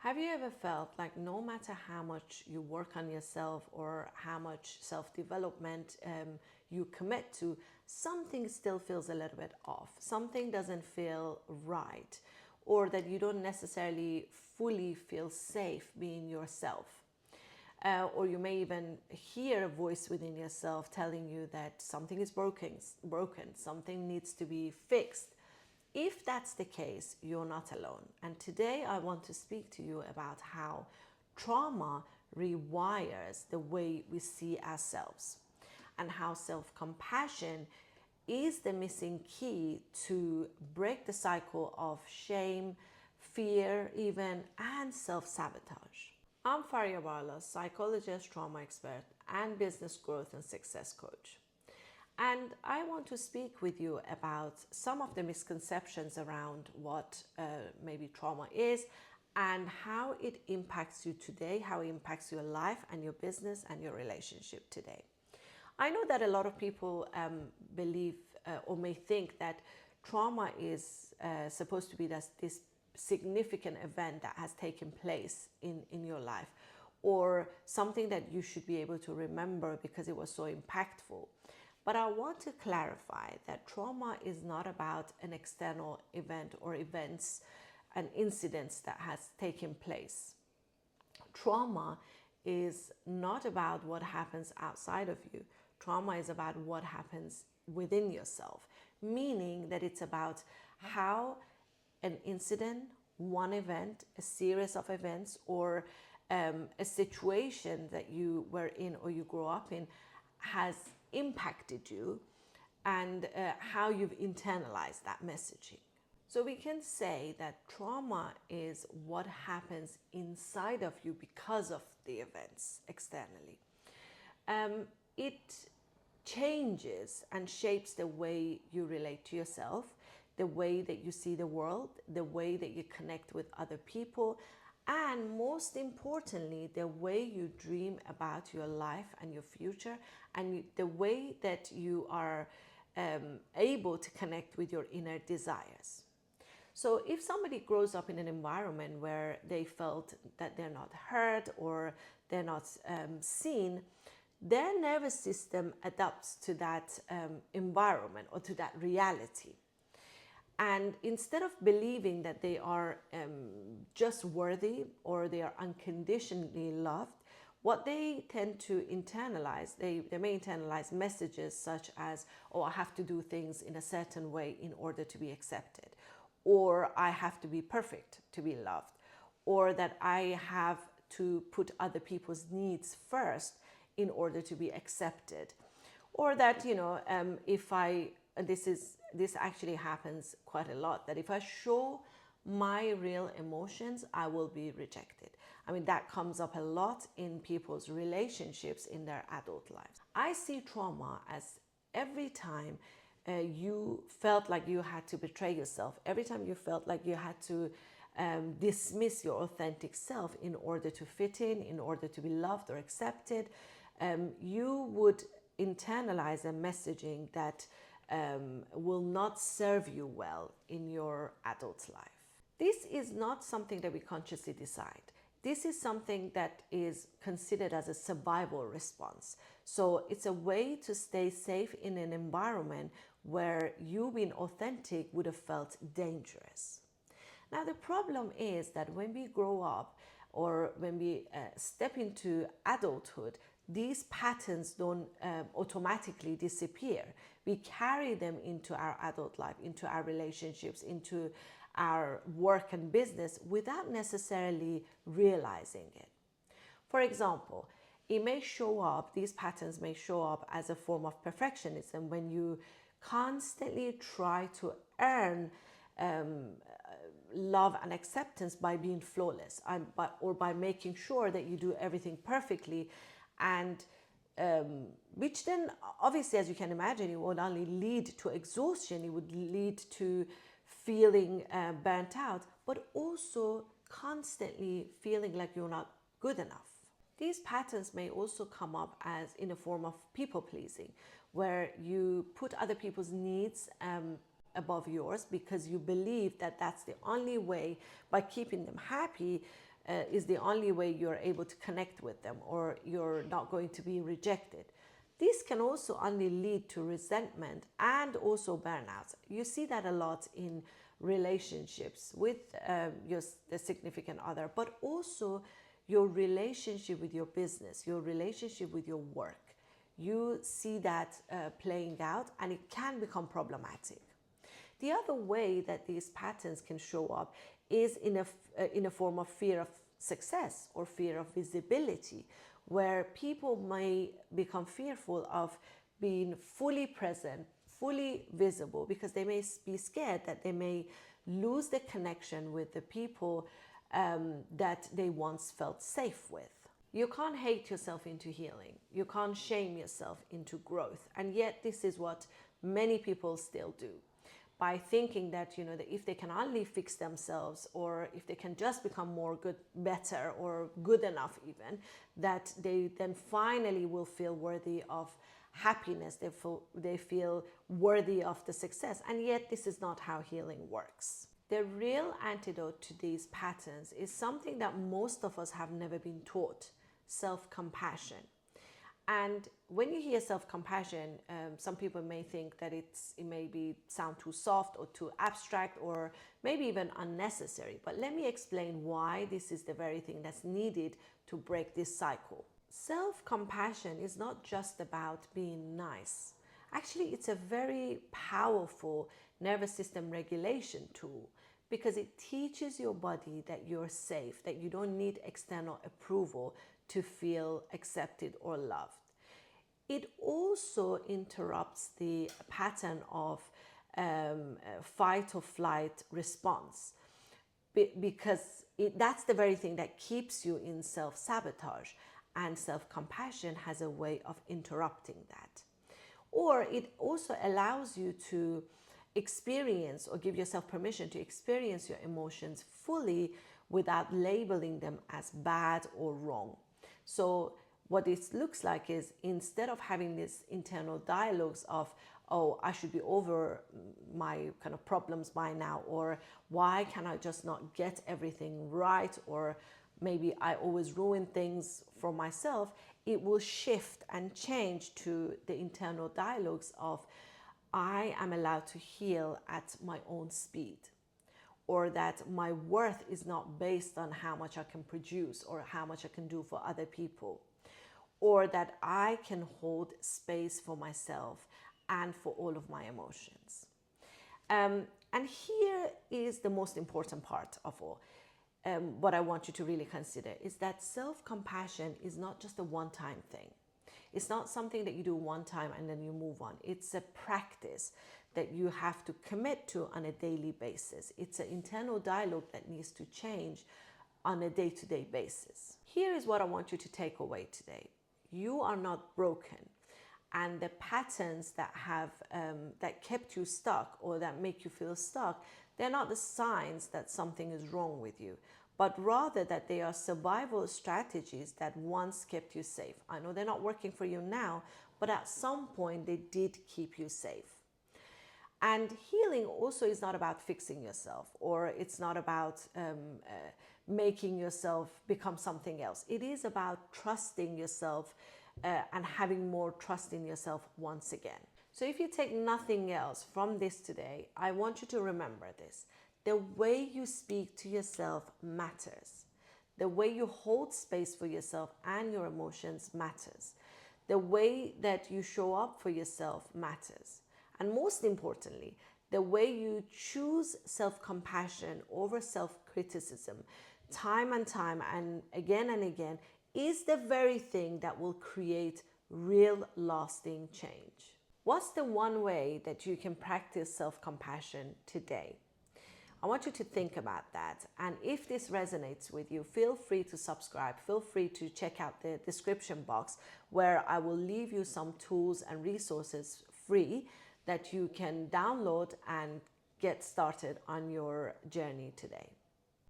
Have you ever felt like no matter how much you work on yourself or how much self-development you commit to, something still feels a little bit off, something doesn't feel right, or that you don't necessarily fully feel safe being yourself? Or you may even hear a voice within yourself telling you that something is broken, something needs to be fixed. If that's the case, you're not alone. And today I want to speak to you about how trauma rewires the way we see ourselves and how self-compassion is the missing key to break the cycle of shame, fear, even, and self-sabotage. I'm Farya Barlas, psychologist, trauma expert, and business growth and success coach. And I want to speak with you about some of the misconceptions around what maybe trauma is and how it impacts you today, how it impacts your life and your business and your relationship today. I know that a lot of people believe or may think that trauma is supposed to be this significant event that has taken place in your life, or something that you should be able to remember because it was so impactful. But I want to clarify that trauma is not about an external event or events and incidents that has taken place. Trauma is not about what happens outside of you. Trauma is about what happens within yourself, meaning that it's about how an incident, one event, a series of events, or a situation that you were in or you grew up in has impacted you, and how you've internalized that messaging. So we can say that trauma is what happens inside of you because of the events externally. It changes and shapes the way you relate to yourself, the way that you see the world, the way that you connect with other people, and most importantly, the way you dream about your life and your future, and the way that you are able to connect with your inner desires. So if somebody grows up in an environment where they felt that they're not heard or they're not seen, their nervous system adapts to that environment or to that reality. And instead of believing that they are just worthy or they are unconditionally loved, what they tend to internalize, they may internalize messages such as, oh, I have to do things in a certain way in order to be accepted, or I have to be perfect to be loved, or that I have to put other people's needs first in order to be accepted, or that, this actually happens quite a lot, that if I show my real emotions, I will be rejected. I mean, that comes up a lot in people's relationships in their adult lives. I see trauma as every time you felt like you had to betray yourself, every time you felt like you had to dismiss your authentic self in order to fit in order to be loved or accepted, you would internalize a messaging that will not serve you well in your adult life. This is not something that we consciously decide. This is something that is considered as a survival response. So it's a way to stay safe in an environment where you being authentic would have felt dangerous. Now, the problem is that when we grow up or when we step into adulthood, these patterns don't automatically disappear. We carry them into our adult life, into our relationships, into our work and business without necessarily realizing it. For example, these patterns may show up as a form of perfectionism when you constantly try to earn love and acceptance by being flawless or by making sure that you do everything perfectly, and which then obviously, as you can imagine, it would only lead to exhaustion, it would lead to feeling burnt out, but also constantly feeling like you're not good enough. These patterns may also come up as in a form of people pleasing, where you put other people's needs above yours because you believe that that's the only way, by keeping them happy, is the only way you're able to connect with them, or you're not going to be rejected. This can also only lead to resentment and also burnout. You see that a lot in relationships with the significant other, but also your relationship with your business, your relationship with your work. You see that playing out, and it can become problematic. The other way that these patterns can show up is in a form of fear of success or fear of visibility, where people may become fearful of being fully present, fully visible, because they may be scared that they may lose the connection with the people that they once felt safe with. You can't hate yourself into healing. You can't shame yourself into growth. And yet this is what many people still do. By thinking that, that if they can only fix themselves, or if they can just become better or good enough even, that they then finally will feel worthy of happiness, they feel worthy of the success. And yet this is not how healing works. The real antidote to these patterns is something that most of us have never been taught: self-compassion. And when you hear self-compassion, some people may think that it may sound too soft or too abstract, or maybe even unnecessary. But let me explain why this is the very thing that's needed to break this cycle. Self-compassion is not just about being nice. Actually, it's a very powerful nervous system regulation tool, because it teaches your body that you're safe, that you don't need external approval to feel accepted or loved. It also interrupts the pattern of fight or flight response, because that's the very thing that keeps you in self-sabotage, and self-compassion has a way of interrupting that. Or it also allows you to experience, or give yourself permission to experience, your emotions fully without labeling them as bad or wrong. So what this looks like is, instead of having these internal dialogues of, oh, I should be over my kind of problems by now, or why can I just not get everything right, or maybe I always ruin things for myself, it will shift and change to the internal dialogues of, I am allowed to heal at my own speed, or that my worth is not based on how much I can produce or how much I can do for other people, or that I can hold space for myself and for all of my emotions. And here is the most important part of all. What I want you to really consider is that self-compassion is not just a one-time thing. It's not something that you do one time and then you move on. It's a practice that you have to commit to on a daily basis. It's an internal dialogue that needs to change on a day-to-day basis. Here is what I want you to take away today. You are not broken, and the patterns that kept you stuck, or that make you feel stuck, they're not the signs that something is wrong with you, but rather that they are survival strategies that once kept you safe. I know they're not working for you now, but at some point they did keep you safe. And healing also is not about fixing yourself, or it's not about making yourself become something else. It is about trusting yourself and having more trust in yourself once again. So if you take nothing else from this today, I want you to remember this. The way you speak to yourself matters. The way you hold space for yourself and your emotions matters. The way that you show up for yourself matters. And most importantly, the way you choose self-compassion over self-criticism time and again is the very thing that will create real lasting change. What's the one way that you can practice self-compassion today? I want you to think about that. And if this resonates with you, feel free to subscribe. Feel free to check out the description box, where I will leave you some tools and resources free that you can download and get started on your journey today.